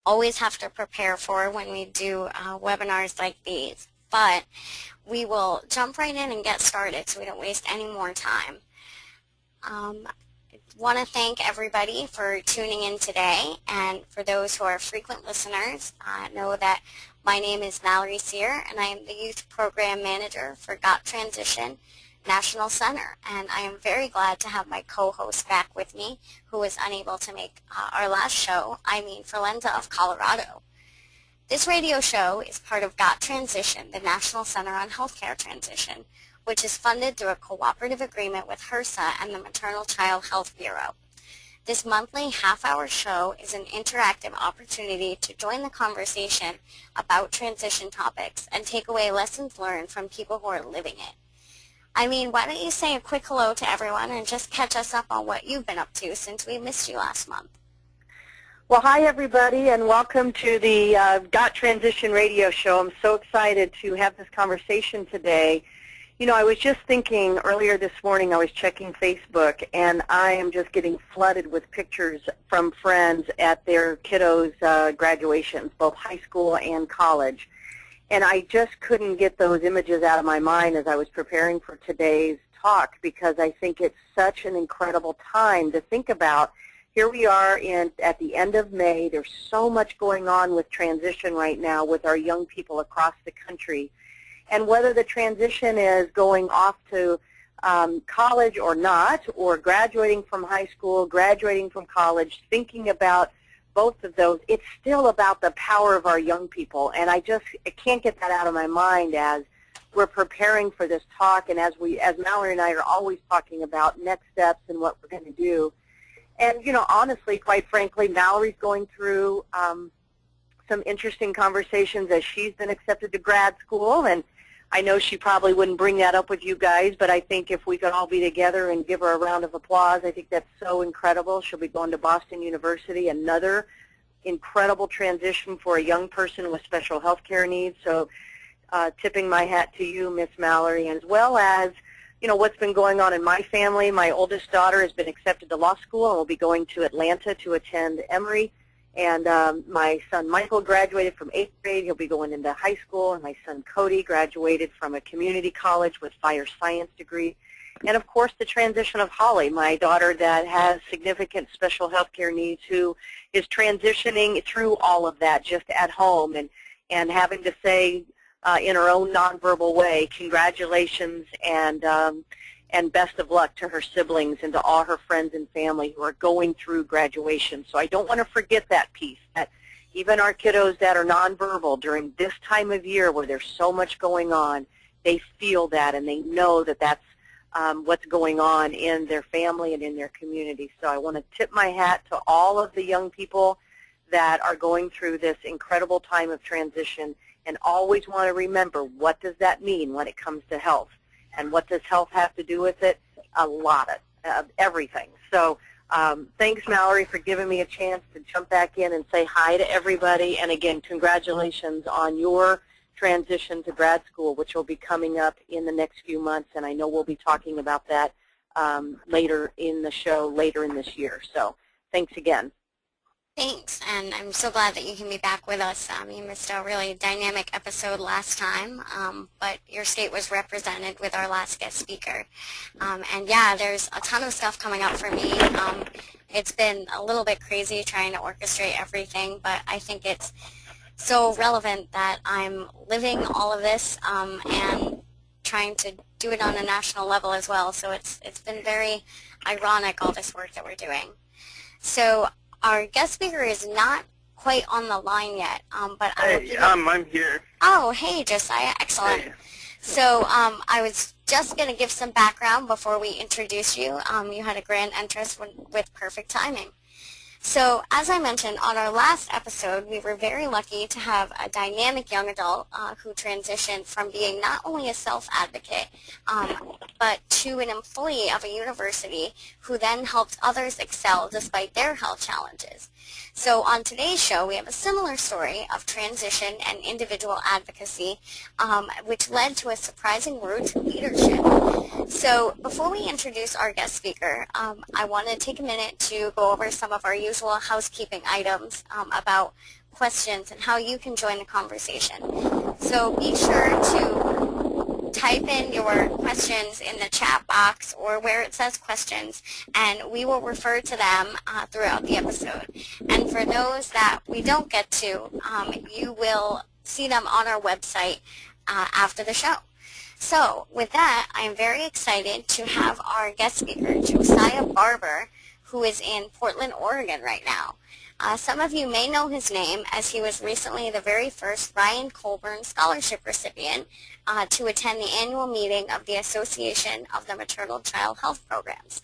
always have to prepare for when we do webinars like these. But we will jump right in and get started so we don't waste any more time. Want to thank everybody for tuning in today, and for those who are frequent listeners, know that my name is Mallory Sear, and I am the Youth Program Manager for GOT Transition National Center, and I am very glad to have my co-host back with me, who was unable to make our last show, Ferlenda of Colorado. This radio show is part of GOT Transition, the National Center on Healthcare Transition, which is funded through a cooperative agreement with HRSA and the Maternal Child Health Bureau. This monthly half-hour show is an interactive opportunity to join the conversation about transition topics and take away lessons learned from people who are living it. Why don't you say a quick hello to everyone and just catch us up on what you've been up to since we missed you last month. Well, hi, everybody, and welcome to the GOT Transition radio show. I'm so excited to have this conversation today. You know, I was just thinking earlier this morning, I was checking Facebook, and I am just getting flooded with pictures from friends at their kiddos' graduations, both high school and college. And I just couldn't get those images out of my mind as I was preparing for today's talk, because I think it's such an incredible time to think about. Here we are at the end of May. There's so much going on with transition right now with our young people across the country. And whether the transition is going off to college or not, or graduating from high school, graduating from college, thinking about both of those, it's still about the power of our young people. And I can't get that out of my mind as we're preparing for this talk, and as Mallory and I are always talking about next steps and what we're going to do. And, you know, honestly, quite frankly, Mallory's going through some interesting conversations as she's been accepted to grad school, and I know she probably wouldn't bring that up with you guys, but I think if we could all be together and give her a round of applause, I think that's so incredible. She'll be going to Boston University, another incredible transition for a young person with special health care needs. So tipping my hat to you, Miss Mallory, as well as, you know, what's been going on in my family. My oldest daughter has been accepted to law school and will be going to Atlanta to attend Emory. And my son Michael graduated from 8th grade. He'll be going into high school. And my son Cody graduated from a community college with fire science degree. And, of course, the transition of Holly, my daughter that has significant special health care needs, who is transitioning through all of that just at home and having to say in her own nonverbal way, congratulations and best of luck to her siblings and to all her friends and family who are going through graduation. So I don't want to forget that piece, that even our kiddos that are nonverbal during this time of year where there's so much going on, they feel that and they know that that's what's going on in their family and in their community. So I want to tip my hat to all of the young people that are going through this incredible time of transition, and always want to remember, what does that mean when it comes to health? And what does health have to do with it? A lot of everything. So thanks, Mallory, for giving me a chance to jump back in and say hi to everybody. And again, congratulations on your transition to grad school, which will be coming up in the next few months. And I know we'll be talking about that later in the show, later in this year. So thanks again. Thanks, and I'm so glad that you can be back with us. You missed a really dynamic episode last time, but your state was represented with our last guest speaker. And yeah, there's a ton of stuff coming up for me. It's been a little bit crazy trying to orchestrate everything, but I think it's so relevant that I'm living all of this and trying to do it on a national level as well. So it's been very ironic, all this work that we're doing. So our guest speaker is not quite on the line yet, but I'm here. Oh, hey, Josiah. Excellent. Hey. So I was just going to give some background before we introduce you. You had a grand entrance with perfect timing. So as I mentioned, on our last episode, we were very lucky to have a dynamic young adult who transitioned from being not only a self-advocate, but to an employee of a university who then helped others excel despite their health challenges. So on today's show, we have a similar story of transition and individual advocacy, which led to a surprising road to leadership. So before we introduce our guest speaker, I want to take a minute to go over some of our usual housekeeping items about questions and how you can join the conversation. So be sure to type in your questions in the chat box or where it says questions, and we will refer to them throughout the episode. And for those that we don't get to, you will see them on our website after the show. So with that, I'm very excited to have our guest speaker, Josiah Barber, who is in Portland, Oregon right now. Some of you may know his name as he was recently the very first Ryan Colburn Scholarship recipient to attend the annual meeting of the Association of the Maternal Child Health Programs.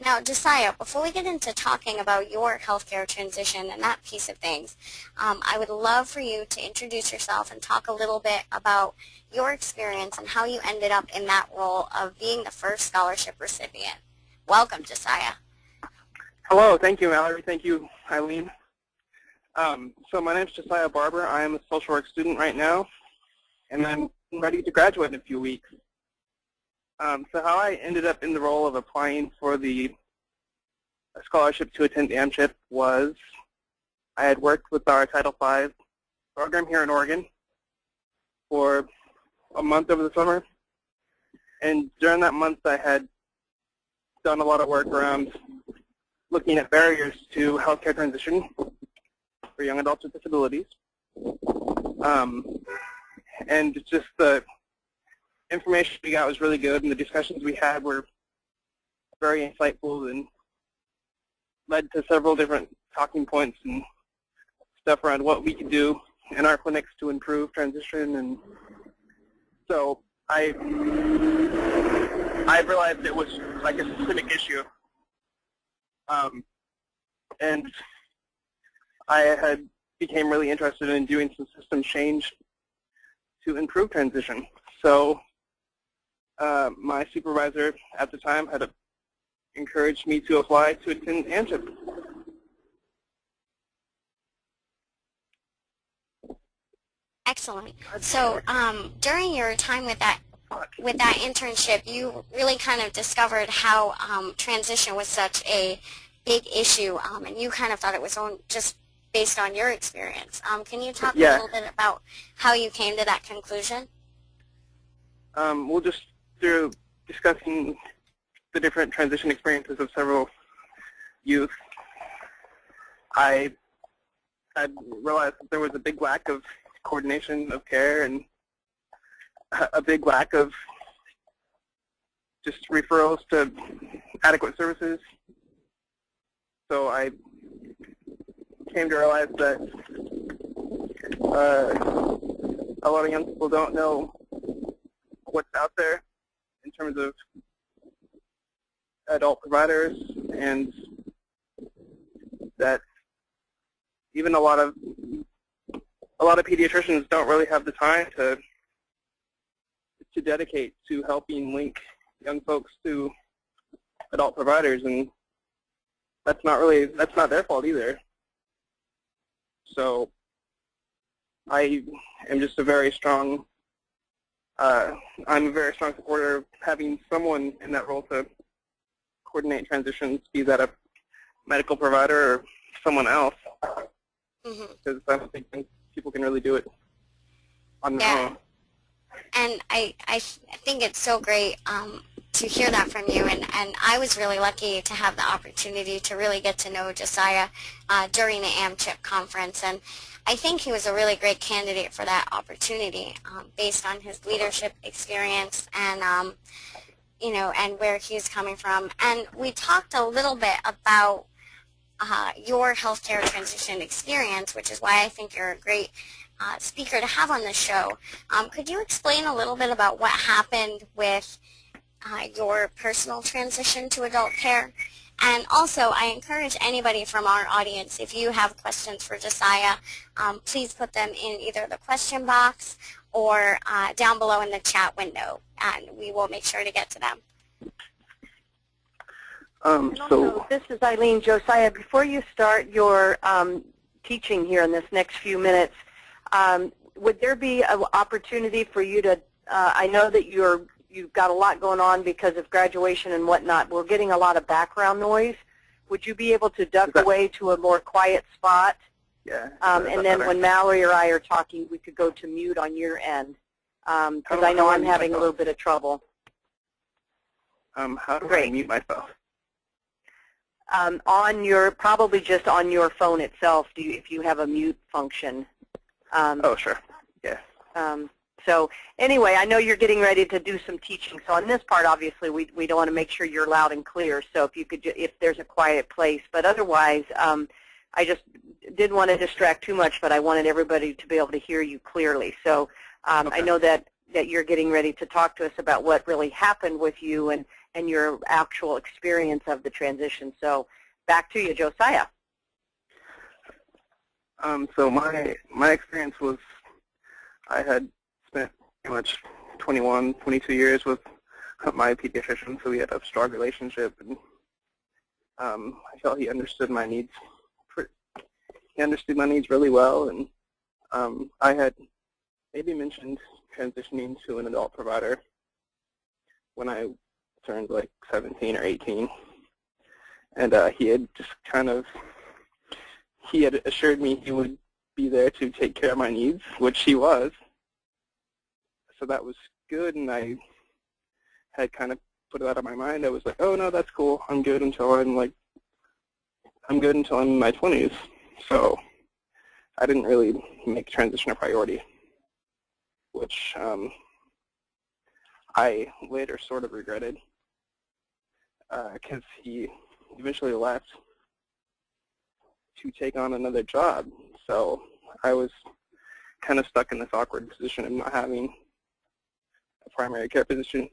Now, Josiah, before we get into talking about your healthcare transition and that piece of things, I would love for you to introduce yourself and talk a little bit about your experience and how you ended up in that role of being the first scholarship recipient. Welcome, Josiah. Hello, thank you, Mallory. Thank you, Eileen. So my name is Josiah Barber. I am a social work student right now, and I'm ready to graduate in a few weeks. So how I ended up in the role of applying for the scholarship to attend the AMCHIP was I had worked with our Title V program here in Oregon for a month over the summer, and during that month I had done a lot of work around looking at barriers to healthcare transition for young adults with disabilities. And just the information we got was really good, and the discussions we had were very insightful and led to several different talking points and stuff around what we could do in our clinics to improve transition. And so I realized it was like a systemic issue. And I became really interested in doing some system change to improve transition. So my supervisor at the time had encouraged me to apply to attend AMCHIP. Excellent. So during your time with that internship, you really kind of discovered how transition was such a big issue, and you kind of thought it was just based on your experience. Can you talk a little bit about how you came to that conclusion? Well, just through discussing the different transition experiences of several youth, I realized that there was a big lack of coordination of care and a big lack of just referrals to adequate services. So I came to realize that a lot of young people don't know what's out there in terms of adult providers, and that even a lot of pediatricians don't really have the time to dedicate to helping link young folks to adult providers, and that's not their fault either. So I am just I'm a very strong supporter of having someone in that role to coordinate transitions, be that a medical provider or someone else, because I don't think people can really do it on their own. And I think it's so great to hear that from you, and I was really lucky to have the opportunity to really get to know Josiah during the AMCHIP conference, and I think he was a really great candidate for that opportunity based on his leadership experience and and where he's coming from. And we talked a little bit about your healthcare transition experience, which is why I think you're a great speaker to have on the show. Could you explain a little bit about what happened with your personal transition to adult care? And also, I encourage anybody from our audience, if you have questions for Josiah, please put them in either the question box or down below in the chat window, and we will make sure to get to them. So this is Eileen. Josiah, before you start your teaching here in this next few minutes, would there be an opportunity for you to, I know that you've got a lot going on because of graduation and whatnot. We're getting a lot of background noise. Would you be able to duck away to a more quiet spot? Yeah. And then when Mallory or I are talking, we could go to mute on your end, because I know I'm having a little bit of trouble. How do I mute myself? Probably just on your phone itself, if you have a mute function. Oh, sure. Yeah. So anyway, I know you're getting ready to do some teaching. So on this part, obviously, we don't want to make sure you're loud and clear. So if you could, if there's a quiet place, but otherwise, I just didn't want to distract too much, but I wanted everybody to be able to hear you clearly. So Okay. I know that you're getting ready to talk to us about what really happened with you and your actual experience of the transition. So back to you, Josiah. So my experience was I had spent pretty much 21, 22 years with my pediatrician, so we had a strong relationship, and I felt he understood my needs. He understood my needs really well, and I had maybe mentioned transitioning to an adult provider when I turned like 17 or 18, and he had just he had assured me he would be there to take care of my needs, which he was. So that was good, and I had kind of put it out of my mind. I was like, oh no, that's cool. I'm good until I'm in my 20s. So I didn't really make transition a priority, which I later sort of regretted, because he eventually left to take on another job. So I was kind of stuck in this awkward position of not having a primary care physician,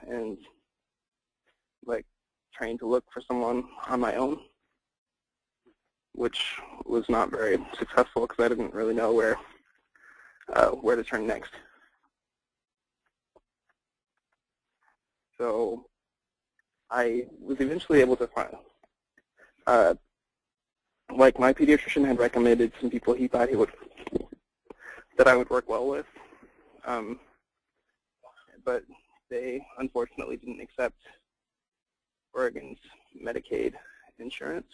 and like trying to look for someone on my own, which was not very successful because I didn't really know where to turn next. So I was eventually able to find, like my pediatrician had recommended some people he thought that I would work well with, but they unfortunately didn't accept Oregon's Medicaid insurance.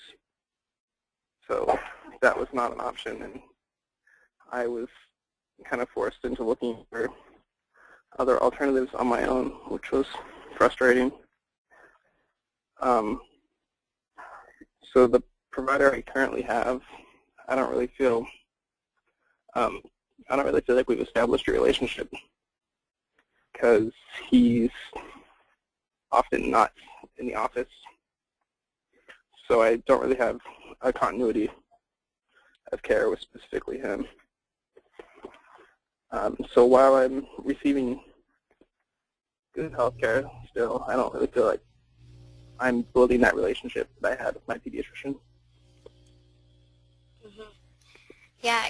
So that was not an option, and I was kind of forced into looking for other alternatives on my own, which was frustrating. So the provider I currently have, I don't really feel like we've established a relationship, because he's often not in the office. So I don't really have a continuity of care with specifically him. So while I'm receiving good health care still, I don't really feel like I'm building that relationship that I had with my pediatrician. Mm-hmm. Yeah,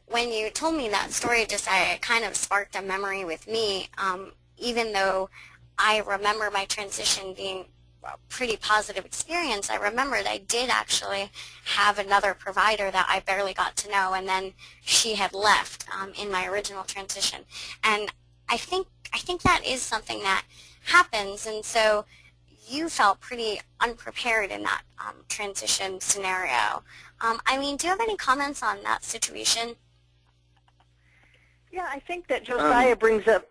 when you told me that story, it kind of sparked a memory with me. Even though I remember my transition being a pretty positive experience, I remembered I did actually have another provider that I barely got to know, and then she had left in my original transition. And I think that is something that happens, and so you felt pretty unprepared in that transition scenario. I mean, do you have any comments on that situation? Yeah, I think that Josiah brings up,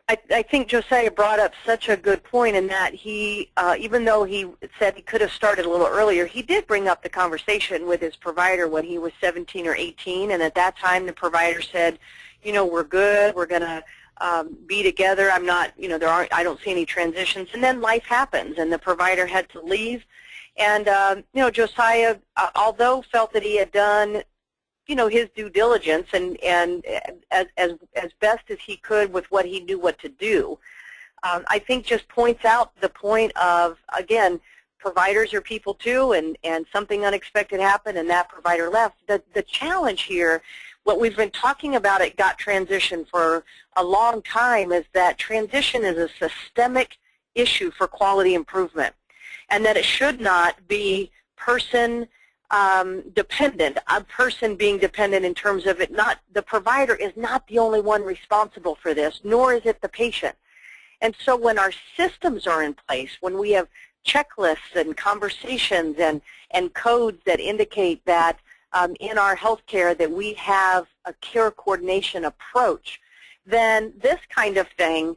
I think Josiah brought up such a good point in that he, even though he said he could have started a little earlier, he did bring up the conversation with his provider when he was 17 or 18, and at that time the provider said, you know, we're good, we're going to be together, I'm not, you know, I don't see any transitions, and then life happens, and the provider had to leave, and, you know, Josiah, although felt that he had done, you know, his due diligence and as best as he could with what he knew what to do, I think just points out the point of, again, providers are people too, and something unexpected happened and that provider left. The challenge here, what we've been talking about at Got Transition for a long time, is that transition is a systemic issue for quality improvement, and that it should not be person dependent, a person being dependent in terms of it not, the provider is not the only one responsible for this, nor is it the patient. And so when our systems are in place, when we have checklists and conversations and codes that indicate that in our healthcare that we have a care coordination approach, then this kind of thing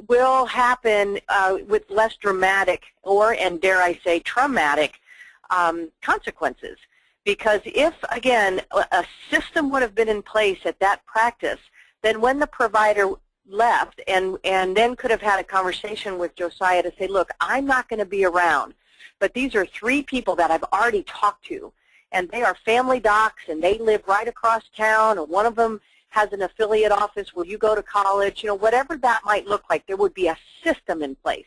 will happen with less dramatic or, and dare I say, traumatic consequences. Because if, again, a system would have been in place at that practice, then when the provider left and then could have had a conversation with Josiah to say, look, I'm not going to be around, but these are 3 people that I've already talked to, and they are family docs, and they live right across town, and one of them has an affiliate office where you go to college, you know, whatever that might look like, there would be a system in place.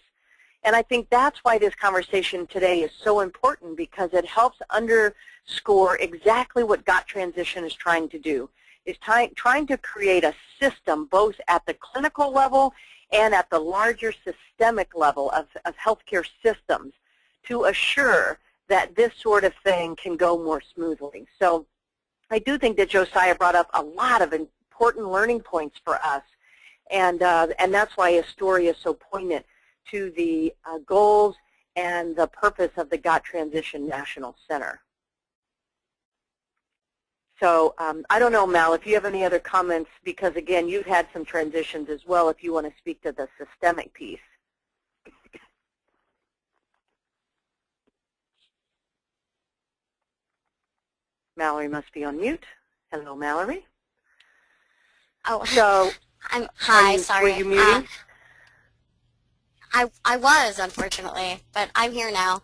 And I think that's why this conversation today is so important, because it helps underscore exactly what GOT Transition is trying to do, is trying to create a system both at the clinical level and at the larger systemic level of healthcare systems to assure that this sort of thing can go more smoothly. So I do think that Josiah brought up a lot of important learning points for us, and that's why his story is so poignant to the goals and the purpose of the GOT Transition National Center. So I don't know, Mal, if you have any other comments, because, again, you've had some transitions as well, if you want to speak to the systemic piece. Mallory must be on mute. Hello, Mallory. Oh, so hi, sorry. Were you muting? I was, unfortunately, but I'm here now.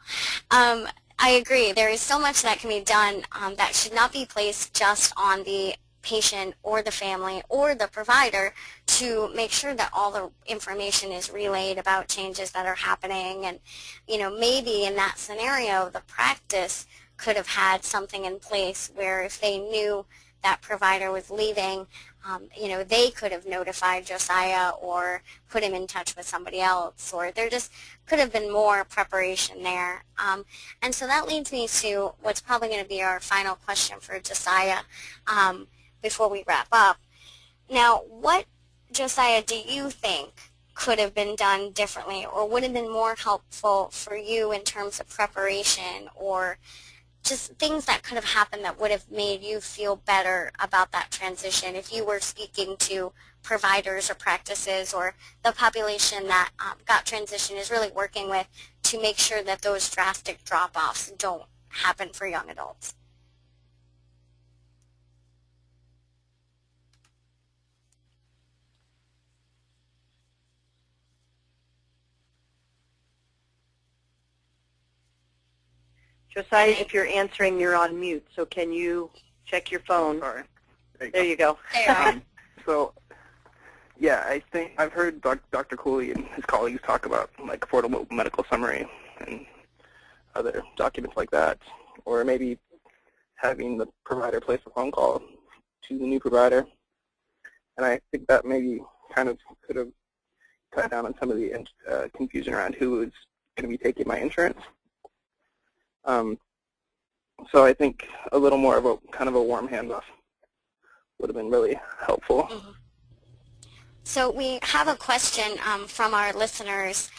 I agree. There is so much that can be done that should not be placed just on the patient or the family or the provider to make sure that all the information is relayed about changes that are happening. And, you know, maybe in that scenario, the practice could have had something in place where if they knew that provider was leaving, you know, they could have notified Josiah or put him in touch with somebody else, or there just could have been more preparation there. And so that leads me to what's probably going to be our final question for Josiah before we wrap up. Now, what, Josiah, do you think could have been done differently or would have been more helpful for you in terms of preparation, or just things that could have happened that would have made you feel better about that transition if you were speaking to providers or practices or the population that GOT Transition is really working with to make sure that those drastic drop-offs don't happen for young adults? Josiah, if you're answering, you're on mute, so can you check your phone? Sorry. There you go. So, yeah, I think I've heard Dr. Cooley and his colleagues talk about like affordable medical summary and other documents like that, or maybe having the provider place a phone call to the new provider. And I think that maybe kind of could have cut down on some of the confusion around who was going to be taking my insurance. So I think a little more of a kind of a warm handoff would have been really helpful. Mm-hmm. So we have a question from our listeners.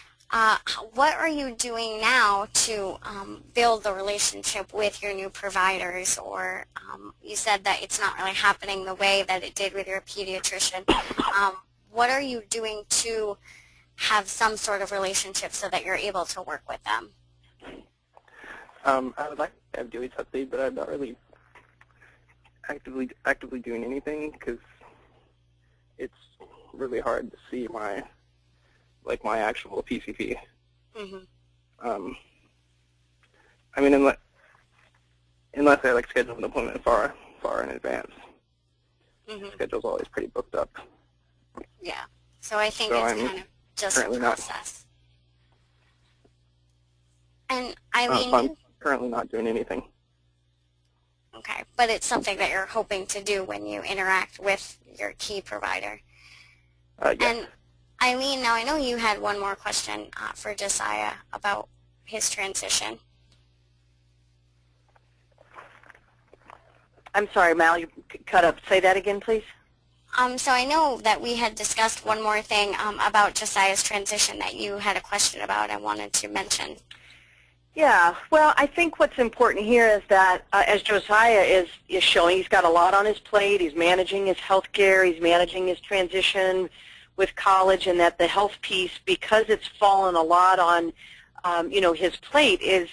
What are you doing now to build the relationship with your new providers? Or you said that it's not really happening the way that it did with your pediatrician. What are you doing to have some sort of relationship so that you're able to work with them? I would like to have Dewey's update, but I'm not really actively doing anything because it's really hard to see my actual PCP. Mm-hmm. I mean, unless I like schedule an appointment far in advance. Mm-hmm. The schedule's always pretty booked up. Yeah. So I think it's kind of just a process. And Eileen, I'm currently not doing anything. Okay, but it's something that you're hoping to do when you interact with your key provider. Yes. And Eileen, now I know you had one more question for Josiah about his transition. I'm sorry, Mal, you cut up. Say that again, please. So I know that we had discussed one more thing about Josiah's transition that you had a question about I wanted to mention. Yeah, well, I think what's important here is that as Josiah is showing, he's got a lot on his plate. He's managing his health care. He's managing his transition with college, and that the health piece, because it's fallen a lot on, his plate, is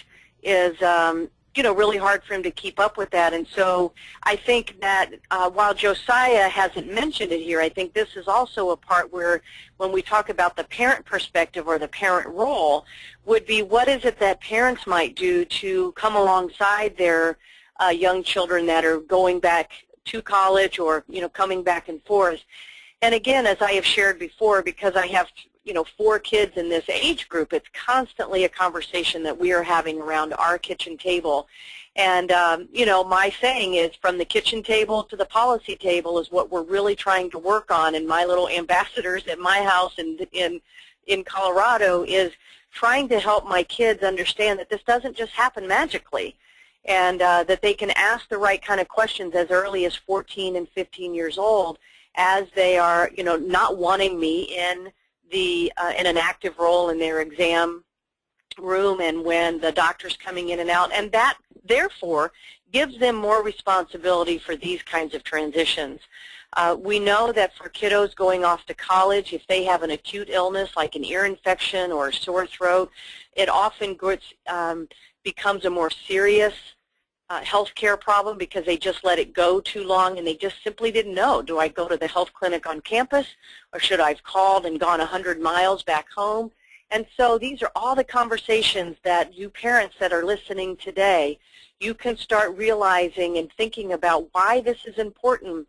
really hard for him to keep up with that. And so I think that while Josiah hasn't mentioned it here, I think this is also a part where when we talk about the parent perspective or the parent role would be what is it that parents might do to come alongside their young children that are going back to college or, coming back and forth. And again, as I have shared before, because I have 4 kids in this age group, it's constantly a conversation that we are having around our kitchen table. And, my saying is from the kitchen table to the policy table is what we're really trying to work on. And my little ambassadors at my house in Colorado is trying to help my kids understand that this doesn't just happen magically, and that they can ask the right kind of questions as early as 14 and 15 years old as they are, not wanting me in an active role in their exam room and when the doctor's coming in and out, and that therefore gives them more responsibility for these kinds of transitions. We know that for kiddos going off to college, if they have an acute illness like an ear infection or a sore throat, it often becomes a more serious health care problem because they just let it go too long and they just simply didn't know. Do I go to the health clinic on campus, or should I have called and gone 100 miles back home? And so these are all the conversations that you parents that are listening today, you can start realizing and thinking about why this is important.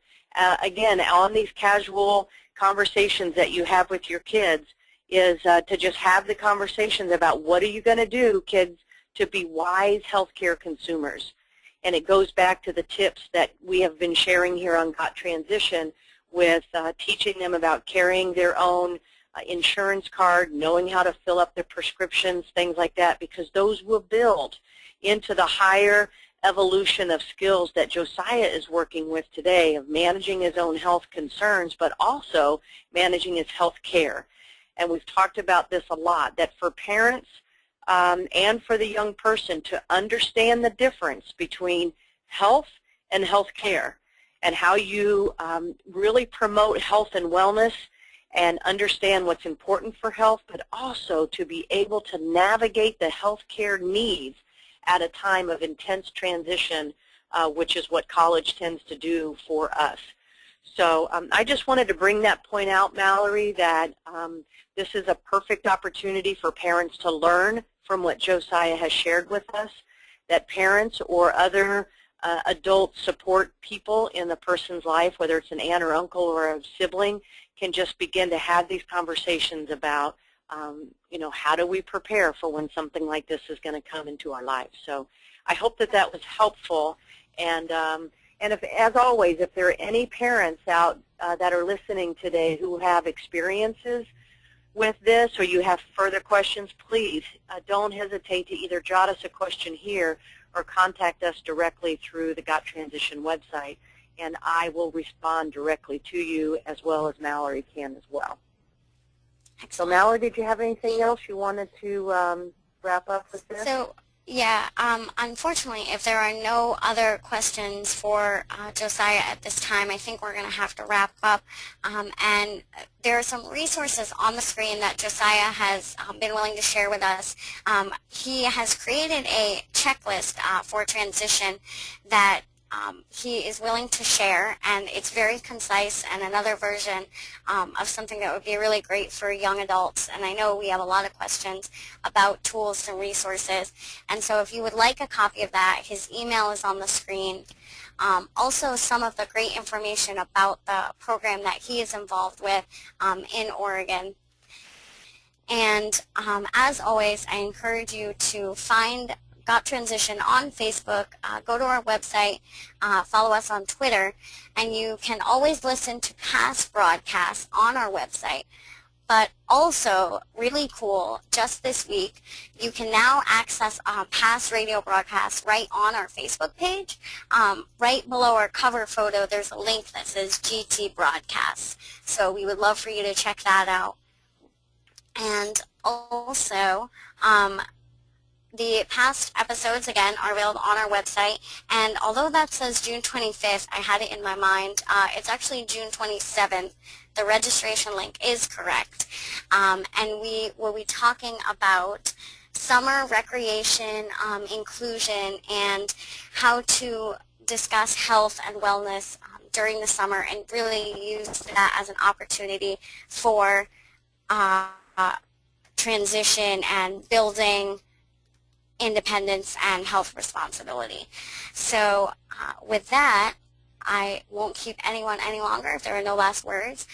Again, on these casual conversations that you have with your kids is to just have the conversations about what are you going to do, kids, to be wise healthcare consumers. And it goes back to the tips that we have been sharing here on Got Transition with teaching them about carrying their own insurance card, knowing how to fill up their prescriptions, things like that, because those will build into the higher evolution of skills that Josiah is working with today of managing his own health concerns, but also managing his health care. And we've talked about this a lot, that for parents and for the young person to understand the difference between health and health care and how you really promote health and wellness and understand what's important for health, but also to be able to navigate the health care needs at a time of intense transition, which is what college tends to do for us. So I just wanted to bring that point out, Mallory, that this is a perfect opportunity for parents to learn from what Josiah has shared with us, that parents or other adult support people in the person's life, whether it's an aunt or uncle or a sibling, can just begin to have these conversations about, how do we prepare for when something like this is going to come into our lives. So I hope that that was helpful. And if, as always, if there are any parents out that are listening today who have experiences with this or you have further questions, please don't hesitate to either jot us a question here or contact us directly through the Got Transition website, and I will respond directly to you as well as Mallory can as well. So Mallory, did you have anything else you wanted to wrap up with this? So, yeah, unfortunately, if there are no other questions for Josiah at this time, I think we're going to have to wrap up. And there are some resources on the screen that Josiah has been willing to share with us. He has created a checklist for transition that he is willing to share, and it's very concise and another version of something that would be really great for young adults. And I know we have a lot of questions about tools and resources, and so if you would like a copy of that, his email is on the screen. Also, some of the great information about the program that he is involved with in Oregon. And as always, I encourage you to find Got Transition on Facebook, go to our website, follow us on Twitter, and you can always listen to past broadcasts on our website. But also, really cool, just this week, you can now access past radio broadcasts right on our Facebook page. Right below our cover photo, there's a link that says GT Broadcasts. So we would love for you to check that out. And also, the past episodes, again, are available on our website. And although that says June 25th, I had it in my mind, it's actually June 27th. The registration link is correct. And we will be talking about summer recreation, inclusion, and how to discuss health and wellness during the summer, and really use that as an opportunity for transition and building independence and health responsibility. So with that, I won't keep anyone any longer if there are no last words.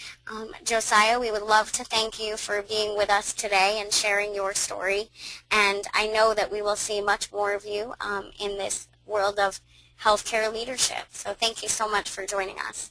Josiah, we would love to thank you for being with us today and sharing your story. And I know that we will see much more of you in this world of healthcare leadership. So thank you so much for joining us.